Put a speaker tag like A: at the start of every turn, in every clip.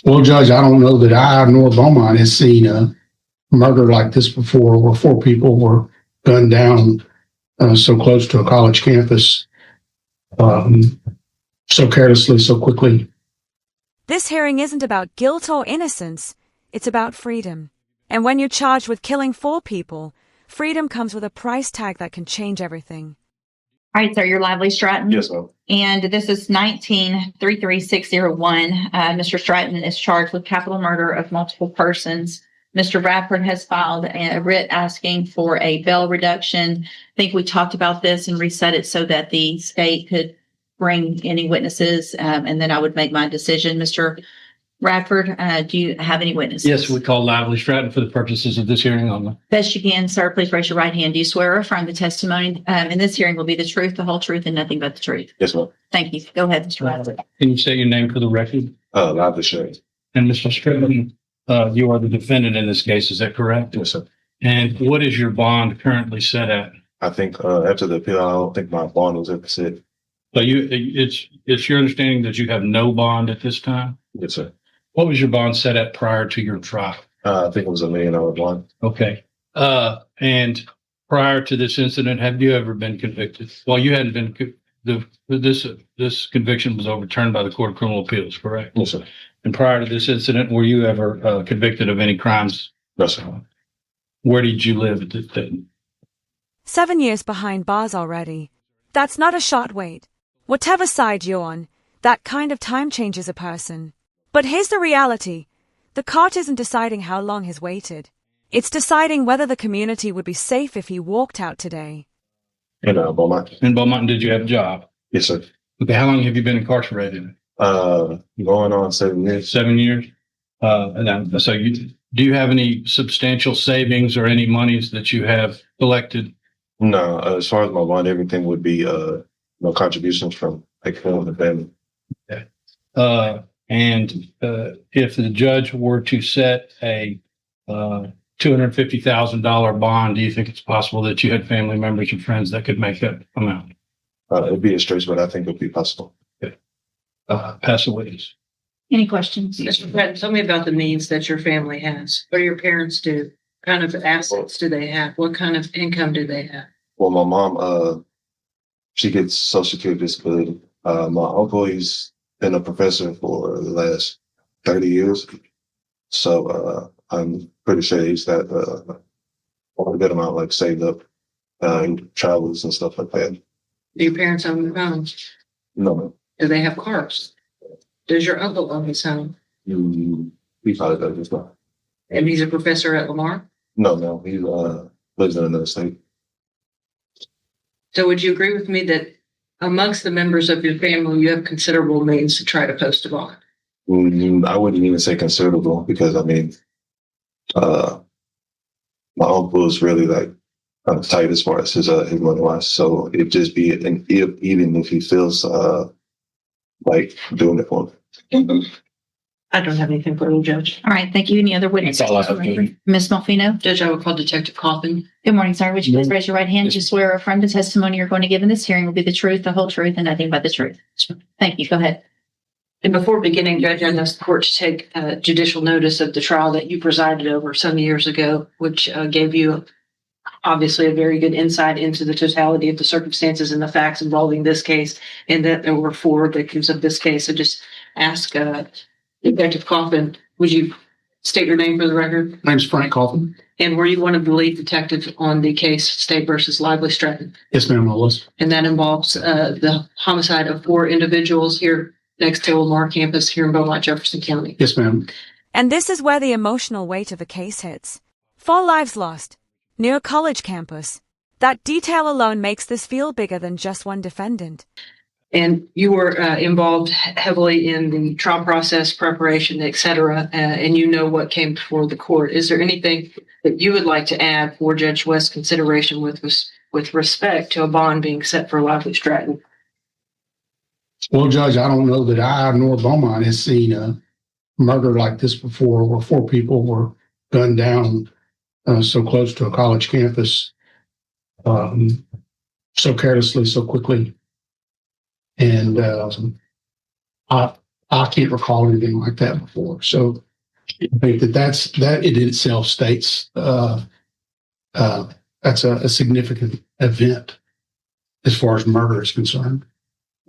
A: Well, Judge, I don't know that I nor Beaumont has seen a murder like this before, where 4 people were gunned down so close to a college campus, so carelessly, so quickly.
B: This hearing isn't about guilt or innocence. It's about freedom. And when you're charged with killing 4 people, freedom comes with a price tag that can change everything.
C: All right, sir, you're Lively Stratton.
D: Yes, ma'am.
C: And this is 19-33601. Mr. Stratton is charged with capital murder of multiple persons. Mr. Radford has filed a writ asking for a bail reduction. I think we talked about this and reset it so that the state could bring any witnesses, and then I would make my decision. Mr. Radford, do you have any witnesses?
E: Yes, we call Lively Stratton for the purposes of this hearing only.
C: Best you can, sir. Please raise your right hand. Do you swear or affirm the testimony in this hearing will be the truth, the whole truth, and nothing but the truth?
D: Yes, ma'am.
C: Thank you. Go ahead, Mr. Radford.
E: Can you state your name for the record?
D: Lively Stratton.
E: And Mr. Stratton, you are the defendant in this case, is that correct?
D: Yes, sir.
E: And what is your bond currently set at?
D: I think after the appeal, I don't think my bond was ever set.
E: So it's your understanding that you have no bond at this time?
D: Yes, sir.
E: What was your bond set at prior to your trial?
D: I think it was $1 million bond.
E: Okay. And prior to this incident, have you ever been convicted? Well, you hadn't been, this conviction was overturned by the Court of Criminal Appeals, correct?
D: Yes, sir.
E: And prior to this incident, were you ever convicted of any crimes?
D: No, sir.
E: Where did you live at this time?
B: 7 years behind bars already. That's not a short wait. Whatever side you're on, that kind of time changes a person. But here's the reality. The court isn't deciding how long he's waited. It's deciding whether the community would be safe if he walked out today.
D: In Beaumont.
E: In Beaumont, did you have a job?
D: Yes, sir.
E: Okay, how long have you been incarcerated?
D: Going on 7 years.
E: 7 years? Do you have any substantial savings or any monies that you have collected?
D: No, as far as my bond, everything would be no contributions from like friends and family.
E: Okay. And if the judge were to set a $250,000 bond, do you think it's possible that you had family members and friends that could make that amount?
D: It'd be a stretch, but I think it'd be possible.
E: Okay. Pass away.
C: Any questions?
F: Mr. Patton, tell me about the means that your family has. What do your parents do? What kind of assets do they have? What kind of income do they have?
D: Well, my mom, she gets Social Security disability. My uncle, he's been a professor for the last 30 years. So I'm pretty sure he's got a good amount like saved up in travels and stuff like that.
F: Do your parents own their homes?
D: No, ma'am.
F: Do they have cars? Does your uncle own his home?
D: He probably does as well.
F: And he's a professor at Lamar?
D: No, he lives in another state.
F: So would you agree with me that amongst the members of your family, you have considerable means to try to post a bond?
D: I wouldn't even say considerable because I mean, my uncle is really like kind of tight as far as his money wise. So it'd just be even if he feels like doing it for me.
F: I don't have anything for you, Judge.
C: All right, thank you. Any other witnesses?
E: That's all I have, Judge.
C: Ms. Malfino?
F: Judge, I will call Detective Coffin.
C: Good morning, sir. Would you please raise your right hand? Do you swear or affirm the testimony you're going to give in this hearing will be the truth, the whole truth, and nothing but the truth? Thank you. Go ahead.
F: And before beginning, Judge, I asked the court to take judicial notice of the trial that you presided over some years ago, which gave you obviously a very good insight into the totality of the circumstances and the facts involving this case, and that there were 4 victims of this case. So just ask Detective Coffin, would you state your name for the record?
A: My name's Frank Coffin.
F: And were you one of the lead detectives on the case State versus Lively Stratton?
A: Yes, ma'am, I was.
F: And that involves the homicide of 4 individuals here next to Lamar campus here in Beaumont, Jefferson County.
A: Yes, ma'am.
B: And this is where the emotional weight of the case hits. 4 lives lost, near a college campus. That detail alone makes this feel bigger than just one defendant.
F: And you were involved heavily in the trial process, preparation, et cetera, and you know what came before the court. Is there anything that you would like to add for Judge West's consideration with respect to a bond being set for Lively Stratton?
A: Well, Judge, I don't know that I nor Beaumont has seen a murder like this before, where 4 people were gunned down so close to a college campus, so carelessly, so quickly. And I I can't recall anything like that before. So I think that it in itself states that's a significant event as far as murder is concerned.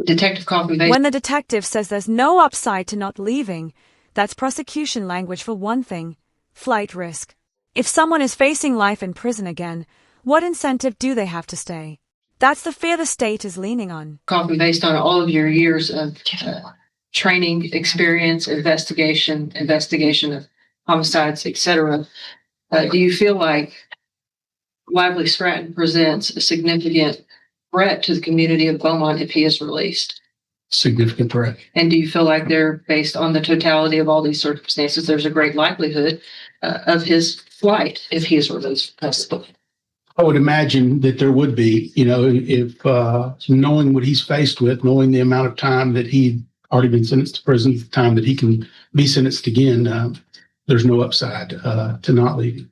F: Detective Coffin, based
B: When the detective says there's no upside to not leaving, that's prosecution language for one thing: flight risk. If someone is facing life in prison again, what incentive do they have to stay? That's the fear the state is leaning on.
F: Coffin, based on all of your years of training, experience, investigation of homicides, etc., do you feel like Lively Stratton presents a significant threat to the community of Beaumont if he is released?
A: Significant threat.
F: And do you feel like based on the totality of all these circumstances, there's a great likelihood of his flight if he is released?
A: I would imagine that there would be, if knowing what he's faced with, knowing the amount of time that he'd already been sentenced to prison, the time that he can be sentenced again, there's no upside to not leaving.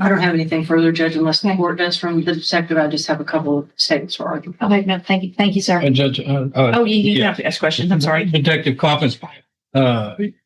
F: I don't have anything further, Judge, unless the court does. From the detective, I just have a couple of statements for argument.
C: Okay, no, thank you, sir.
E: Judge,
C: You have to ask questions. I'm sorry.
E: Detective Coffin,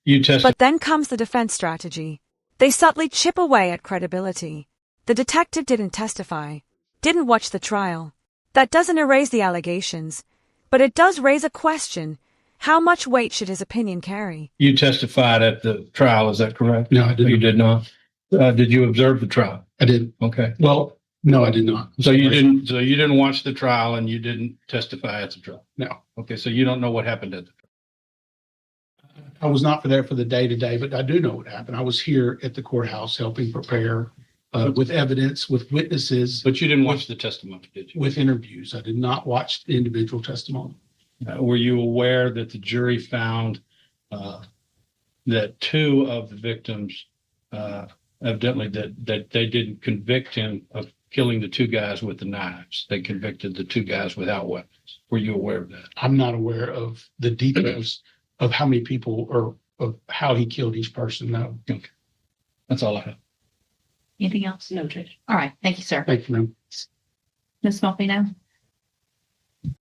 E: you testified.
B: But then comes the defense strategy. They subtly chip away at credibility. The detective didn't testify, didn't watch the trial. That doesn't erase the allegations, but it does raise a question. How much weight should his opinion carry?
E: You testified at the trial, is that correct?
A: No, I didn't.
E: You did not? Did you observe the trial?
A: I did.
E: Okay.
A: Well, no, I did not.
E: So you didn't watch the trial and you didn't testify at the trial?
A: No.
E: Okay, so you don't know what happened at the trial?
A: I was not there for the day-to-day, but I do know what happened. I was here at the courthouse helping prepare with evidence, with witnesses.
E: But you didn't watch the testimony, did you?
A: With interviews. I did not watch the individual testimony.
E: Were you aware that the jury found that two of the victims evidently that they didn't convict him of killing the two guys with the knives? They convicted the two guys without weapons. Were you aware of that?
A: I'm not aware of the details of how many people or of how he killed each person. No.
E: Okay. That's all I have.
C: Anything else?
F: No, Judge.
C: All right. Thank you, sir.
A: Thank you, ma'am.
C: Ms. Malfino?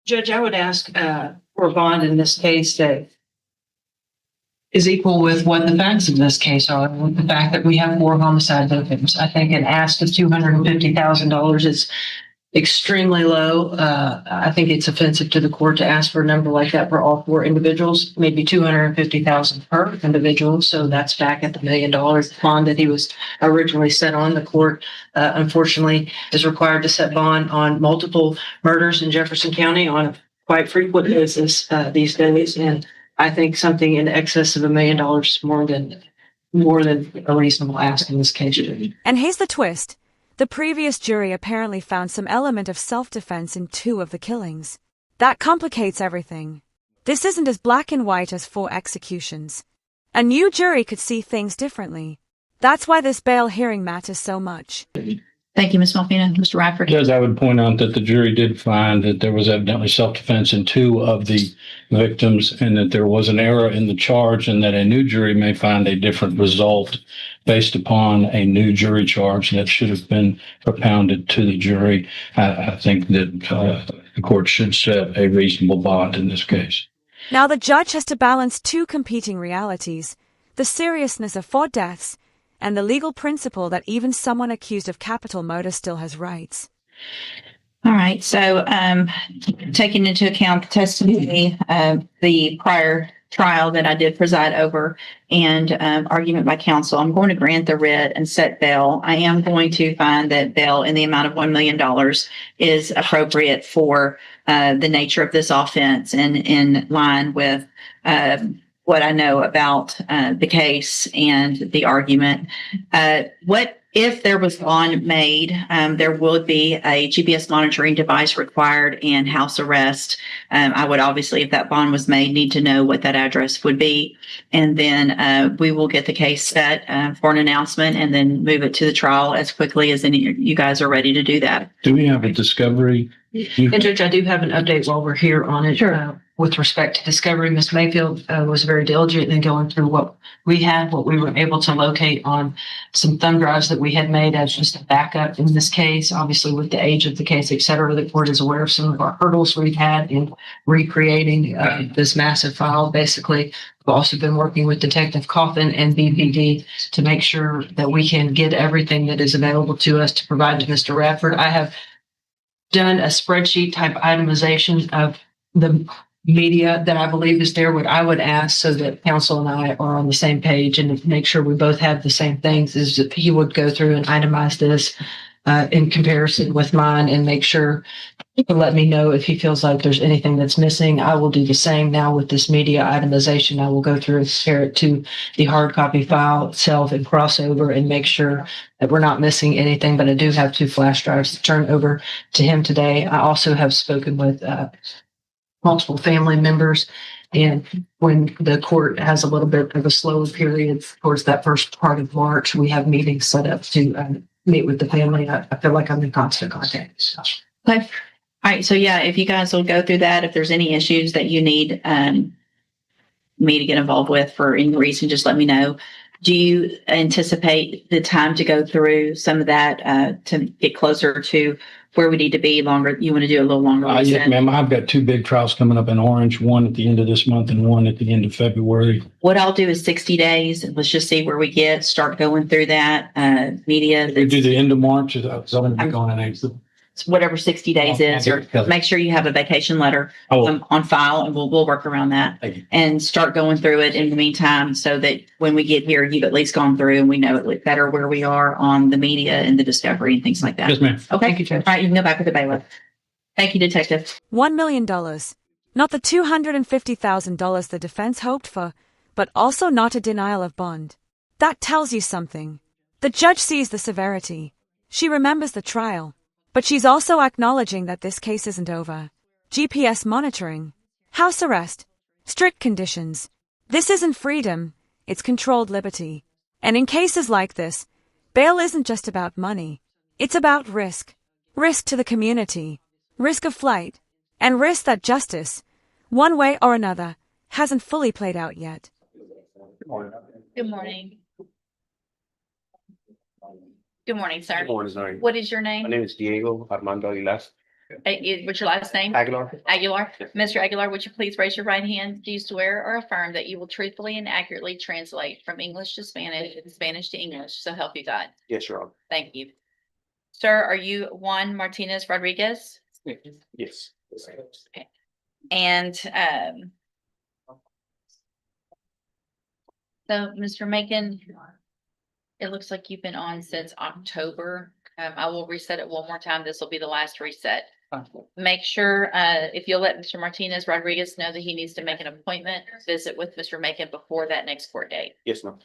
F: Judge, I would ask for a bond in this case that is equal with what the facts of this case are, with the fact that we have 4 homicide victims. I think an ask of $250,000 is extremely low. I think it's offensive to the court to ask for a number like that for all 4 individuals, maybe $250,000 per individual. So that's back at the $1 million bond that he was originally set on. The court, unfortunately, is required to set bond on multiple murders in Jefferson County on a quite frequent basis these days. And I think something in excess of $1 million is more than a reasonable ask in this case.
B: And here's the twist. The previous jury apparently found some element of self-defense in 2 of the killings. That complicates everything. This isn't as black and white as 4 executions. A new jury could see things differently. That's why this bail hearing matters so much.
C: Thank you, Ms. Malfino. Mr. Radford?
E: Judge, I would point out that the jury did find that there was evidently self-defense in 2 of the victims and that there was an error in the charge and that a new jury may find a different result based upon a new jury charge that should have been propounded to the jury. I think that the court should set a reasonable bond in this case.
B: Now the judge has to balance 2 competing realities: the seriousness of 4 deaths and the legal principle that even someone accused of capital murder still has rights.
C: All right. So, taking into account the testimony of the prior trial that I did preside over and argument by counsel, I'm going to grant the writ and set bail. I am going to find that bail in the amount of $1 million is appropriate for the nature of this offense and in line with what I know about the case and the argument. What if there was bond made? There would be a GPS monitoring device required and house arrest. I would obviously, if that bond was made, need to know what that address would be. And then we will get the case set for an announcement and then move it to the trial as quickly as any you guys are ready to do that.
E: Do we have a discovery?
F: And Judge, I do have an update while we're here on it.
C: Sure.
F: with respect to discovery. Ms. Mayfield was very diligent in going through what we were able to locate on some thumb drives that we had made as just a backup in this case. Obviously, with the age of the case, et cetera, the court is aware of some of our hurdles we've had in recreating this massive file. Basically, we've also been working with Detective Coffin and BPD to make sure that we can get everything that is available to us to provide to Mr. Radford. I have done a spreadsheet type itemization of the media that I believe is there. What I would ask, so that counsel and I are on the same page and make sure we both have the same things, is that he would go through and itemize this in comparison with mine and make sure to let me know if he feels like there's anything that's missing. I will do the same now with this media itemization. I will go through and compare it to the hard copy file itself and cross over and make sure that we're not missing anything. But I do have 2 flash drives to turn over to him today. I also have spoken with multiple family members. And when the court has a little bit of a slower period towards that first part of March, we have meetings set up to meet with the family. I feel like I'm in constant contact.
C: Okay. All right. So yeah, if you guys will go through that, if there's any issues that you need me to get involved with for any reason, just let me know. Do you anticipate the time to go through some of that to get closer to where we need to be longer? You want to do a little longer?
E: Yes, ma'am. I've got 2 big trials coming up in Orange, one at the end of this month and one at the end of February.
C: What I'll do is 60 days. Let's just see where we get, start going through that media.
E: We do the end of March. I'm going to be gone in April.
C: Whatever 60 days is, or make sure you have a vacation letter on file, and we'll work around that and start going through it in the meantime, so that when we get here, you've at least gone through and we know it better where we are on the media and the discovery and things like that.
E: Yes, ma'am.
C: Okay.
F: Thank you, Judge.
C: All right. You can go back with the bailiff. Thank you, Detective.
B: $1 million. Not the $250,000 the defense hoped for, but also not a denial of bond. That tells you something. The judge sees the severity. She remembers the trial. But she's also acknowledging that this case isn't over. GPS monitoring, house arrest, strict conditions. This isn't freedom, it's controlled liberty. And in cases like this, bail isn't just about money. It's about risk. Risk to the community, risk of flight, and risk that justice, one way or another, hasn't fully played out yet.
C: Good morning. Good morning, sir.
G: Good morning, sorry.
C: What is your
G: My
C: name?
G: name is Diego Armando Aguilar.
C: What's your last name?
G: Aguilar.
C: Aguilar. Mr. Aguilar, would you please raise your right hand? Do you swear or affirm that you will truthfully and accurately translate from English to Spanish and Spanish to English? So help you God.
G: Yes, Your Honor.
C: Thank you. Sir, are you Juan Martinez Rodriguez?
G: Yes.
C: And so, Mr. Macon, it looks like you've been on since October. I will reset it one more time. This will be the last reset. Make sure, if you'll let Mr. Martinez Rodriguez know that he needs to make an appointment, visit with Mr. Macon before that next court date.
G: Yes, ma'am.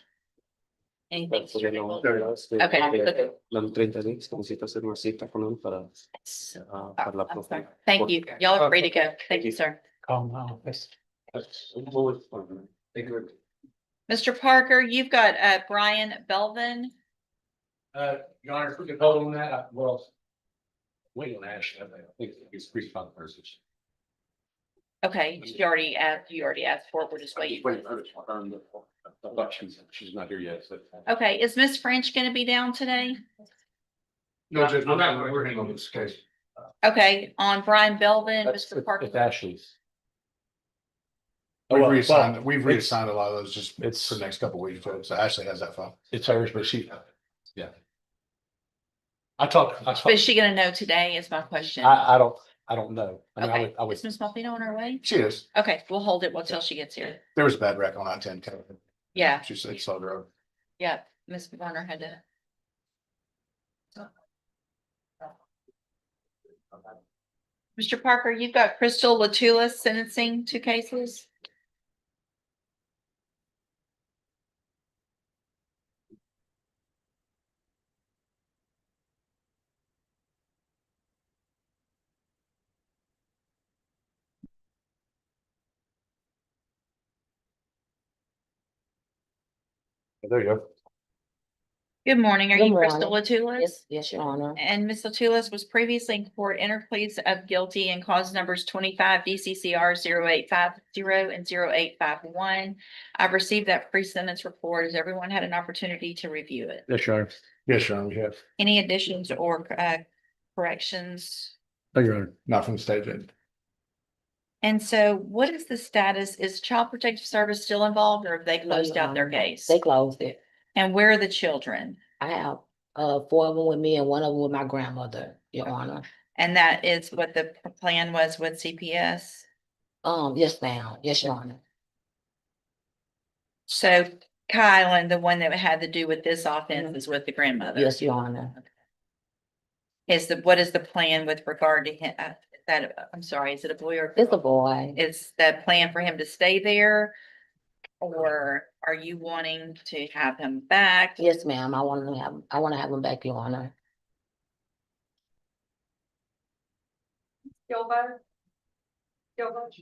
C: Anything?
G: Porque no,
C: Okay.
G: los 30 días, necesito hacer una cita con él para la
C: I'm sorry.
G: próxima.
C: Thank you. Y'all are free to go. Thank you, sir.
E: Call my office.
G: Thank you.
C: Mr. Parker, you've got Brian Belvin.
E: Your Honor, if we could hold on that, wait on Ashley. I think it's pretty fun person.
C: Okay, you already asked for it. We're just waiting.
E: I thought she's not here yet. So.
C: Okay, is Miss French gonna be down today?
E: No, Judge, we're handling this case.
C: Okay, on Brian Belvin, Mr. Parker.
E: It's Ashley's.
H: We've
E: well,
H: reassigned,
E: well,
H: a lot of those just
E: it's-
H: for the next couple of weeks, so Ashley has that file.
E: It's hers, but yeah.
C: Is she gonna know today is my question.
E: I don't know. I mean,
C: Okay,
E: I would,
C: is Miss Malfino on her way?
H: She is.
C: Okay, we'll hold it until she gets here.
H: There was a bad wreck on I-10.
C: Yeah,
H: She said slow road.
C: yeah, Miss Warner had to. Mr. Parker, you've got Crystal Latulis sentencing 2 cases.
H: There you go.
C: Good morning. Are
I: Good
C: you
I: morning.
C: Crystal Latulis?
I: Yes, Your Honor.
C: And Ms. Latulis was previously in court, entered pleas of guilty in cause numbers 25 DCCR 0850 and 0851. I've received that pre-sentence report. Has everyone had an opportunity to review it?
E: Yes, Your Honor.
H: Yes, Your Honor, we have.
C: Any additions or corrections?
H: No, Your Honor, not from the state judge.
C: And so what is the status? Is Child Protective Service still involved or have they closed out their case?
I: They closed it.
C: And where are the children?
I: I have 4 of them with me and 1 of them with my grandmother, Your Honor.
C: And that is what the plan was with CPS?
I: Yes, ma'am. Yes, Your Honor.
C: So Kylan, the one that had to do with this offense is with the grandmother?
I: Yes, Your Honor.
C: What is the plan with regard to him? I'm sorry, is it a boy or?
I: It's a boy.
C: Is the plan for him to stay there? Or are you wanting to have him back?
I: Yes, ma'am. I want to have him back, Your Honor.
F: Gilbert? Gilbert?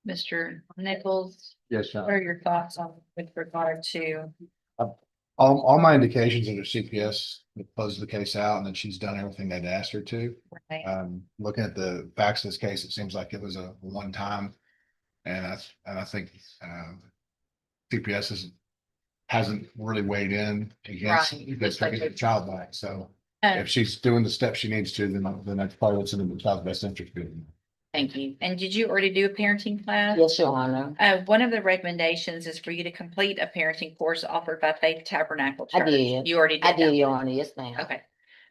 C: Mr. Nichols,
H: Yes, Your
C: what
H: Honor.
C: are your thoughts on with regard to?
H: All my indications are that CPS closed the case out and that she's done everything they'd asked her to. Looking at the facts of this case, it seems like it was a one time. And I think, CPS hasn't really weighed in against taking the child back. So if she's doing the steps she needs to, then that's probably what's in the child's best interest.
C: Thank you. And did you already do a parenting class?
I: Yes, Your Honor.
C: One of the recommendations is for you to complete a parenting course offered by Faith Tabernacle
I: I
C: Church.
I: did.
C: You already did
I: I did,
C: that.
I: Your Honor. Yes, ma'am.
C: Okay.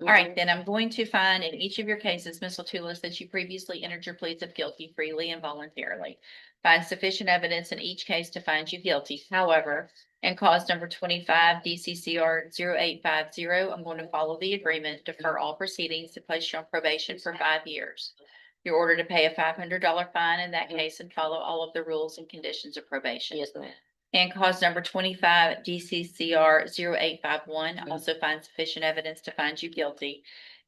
C: All right, then I'm going to find in each of your cases, Ms. Latulis, that you previously entered your pleas of guilty freely and voluntarily. Find sufficient evidence in each case to find you guilty. However, in cause number 25 DCCR 0850, I'm going to follow the agreement, defer all proceedings, to place you on probation for 5 years. You're ordered to pay a $500 fine in that case and follow all of the rules and conditions of probation.
I: Yes, ma'am.
C: And cause number 25 DCCR 0851, also find sufficient evidence to find you guilty.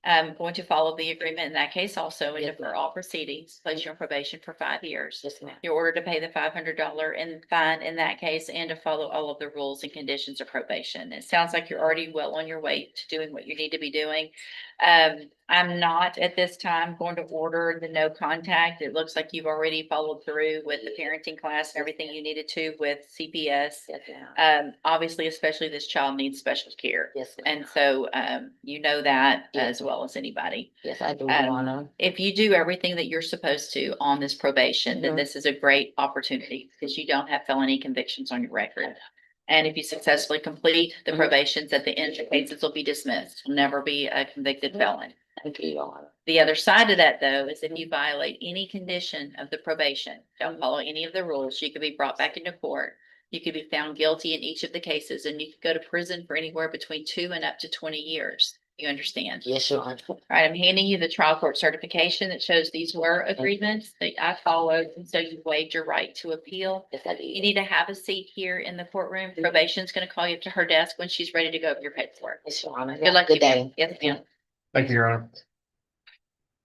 C: I'm going to follow the agreement in that case also and
I: Yes,
C: defer all proceedings, place you on probation for 5 years.
I: Yes, ma'am.
C: You're ordered to pay the $500 in fine in that case and to follow all of the rules and conditions of probation. It sounds like you're already well on your way to doing what you need to be doing. I'm not at this time going to order the no contact. It looks like you've already followed through with the parenting class and everything you needed to with CPS.
I: Yes, ma'am.
C: Obviously, especially this child needs special care.
I: Yes, ma'am.
C: And so, you know that
I: Yes.
C: as well as anybody.
I: Yes, I do, Your Honor.
C: If you do everything that you're supposed to on this probation, then
I: Mhm.
C: this is a great opportunity because you don't have felony convictions on your record. And if you successfully complete the
I: Mhm.
C: probations at the end, your cases will be dismissed. You'll never be a convicted felon.
I: Thank you, Your Honor.
C: The other side of that, though, is if you violate any condition of the probation, don't follow any of the rules, you could be brought back into court. You could be found guilty in each of the cases and you could go to prison for anywhere between 2 and up to 20 years. You understand?
I: Yes, Your Honor.
C: All right, I'm handing you the trial court certification that shows these were agreements that I followed, and so you waived your right to appeal.
I: Yes, I
C: You
I: did.
C: need to have a seat here in the courtroom. Probation's gonna call you up to her desk when she's ready to go over your paperwork.
I: Yes, Your Honor.
C: Good luck.
I: Good
C: to you.
I: day.
C: Yes, ma'am.
H: Thank you, Your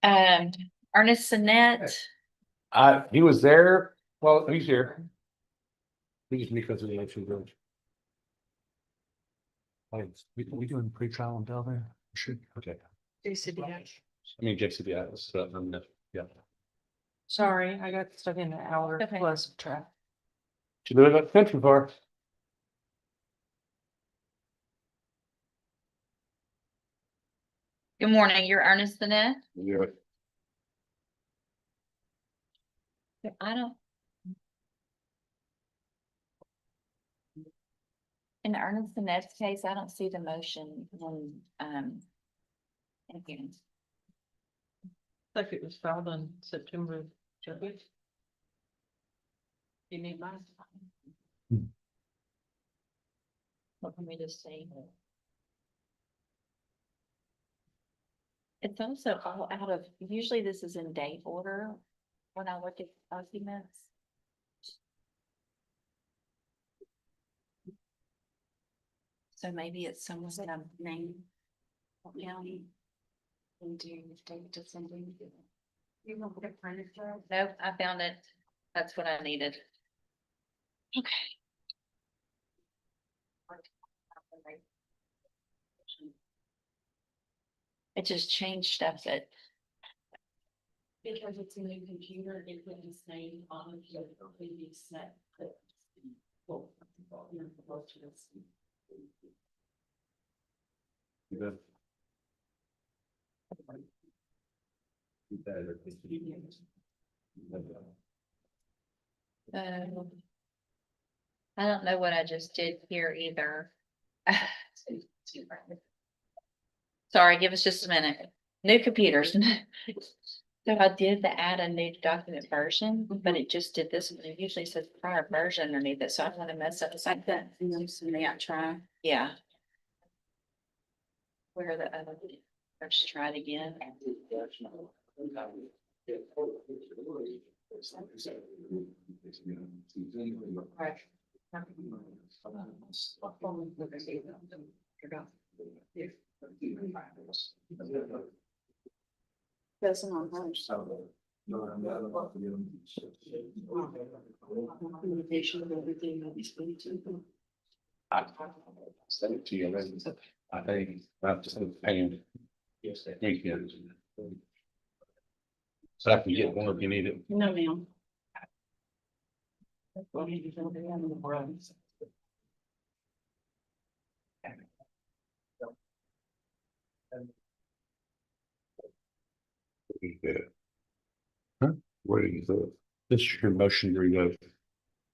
H: Honor.
C: Ernest Sinette,
G: He was there, well, he's here. He just because of the election village. We doing pre-trial and bail there? Should, okay.
F: JCBI.
G: I mean, JCBI, so, yeah.
F: Sorry, I got stuck in an hour
C: Okay.
F: plus of traffic.
G: You live at Central Park.
C: good morning. You're Ernest Sinette?
G: Yeah.
C: I don't. In Ernest Sinette's case, I don't see the motion in here.
F: Like it was filed on September 30th. You need mine?
C: Let me just see. It's also all out of, usually this is in date order when I look at documents. So maybe it's someone's name. Nope, I found it. That's what I needed. Okay. It just changed stuff that.
J: Because it's a new computer, it put his name on the previous set.
C: I don't know what I just did here either. Sorry, give us just a minute. New computers. So I did add a new document version, but it just did this. It usually says prior version underneath it, so I don't want to mess up. It's like that. Try. Yeah. Where are the other? Let's try it again. Right.
J: Doesn't on hers. Communication of everything that he's been to.
G: I sent it to you. I think I have to send it to Pam. Yes, thank you. So I can get one if you need it.
J: No, ma'am.
G: Huh? What did you say? This is your motion to revoke.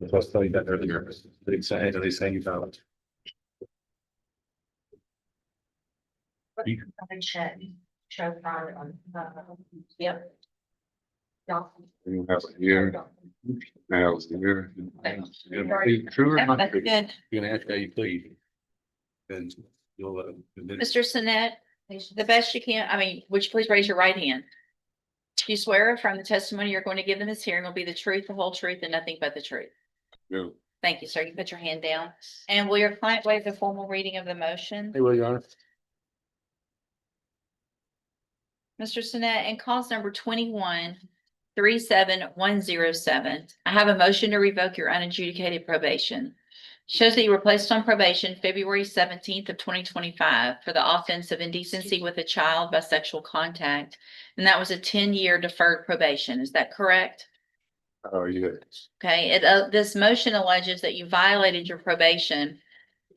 G: I was telling you that earlier. They say you found it.
C: Yep.
G: You have it here. Now it's here. True or not?
C: That's good.
G: You're gonna ask how you plead. And you'll,
C: Mr. Sinette, the best you can, would you please raise your right hand? Do you swear from the testimony you're going to give in this hearing will be the truth, the whole truth, and nothing but the truth?
G: No.
C: Thank you, sir. You put your hand down. And will your client waive the formal reading of the motion?
G: Hey, will Your Honor.
C: Mr. Sinette, in cause number 21-37107, I have a motion to revoke your unadjudicated probation. Shows that you were placed on probation February 17th of 2025 for the offense of indecency with a child by sexual contact. And that was a 10-year deferred probation. Is that correct?
G: Oh, yes.
C: Okay, this motion alleges that you violated your probation.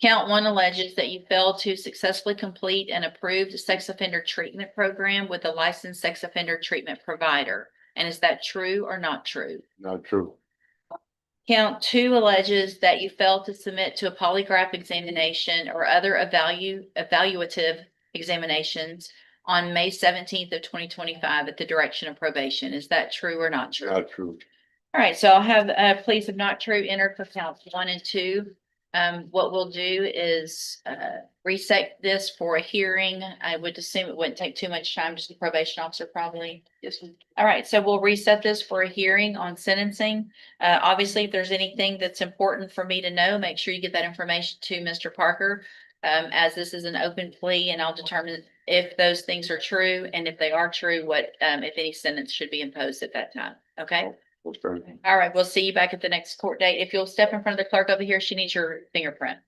C: Count one alleges that you failed to successfully complete an approved sex offender treatment program with a licensed sex offender treatment provider. And is that true or not true?
G: Not true.
C: Count two alleges that you failed to submit to a polygraph examination or other evaluative examinations on May 17th of 2025 at the direction of probation. Is that true or not true?
G: Not true.
C: All right, so I'll have pleas of not true entered for counts 1 and 2. What we'll do is reset this for a hearing. I would assume it wouldn't take too much time, just the probation officer probably. Yes. All right, so we'll reset this for a hearing on sentencing. Obviously, if there's anything that's important for me to know, make sure you get that information to Mr. Parker. As this is an open plea, and I'll determine if those things are true, and if they are true, what if any sentence should be imposed at that time. Okay. All right, we'll see you back at the next court date. If you'll step in front of the clerk over here, she needs your fingerprint.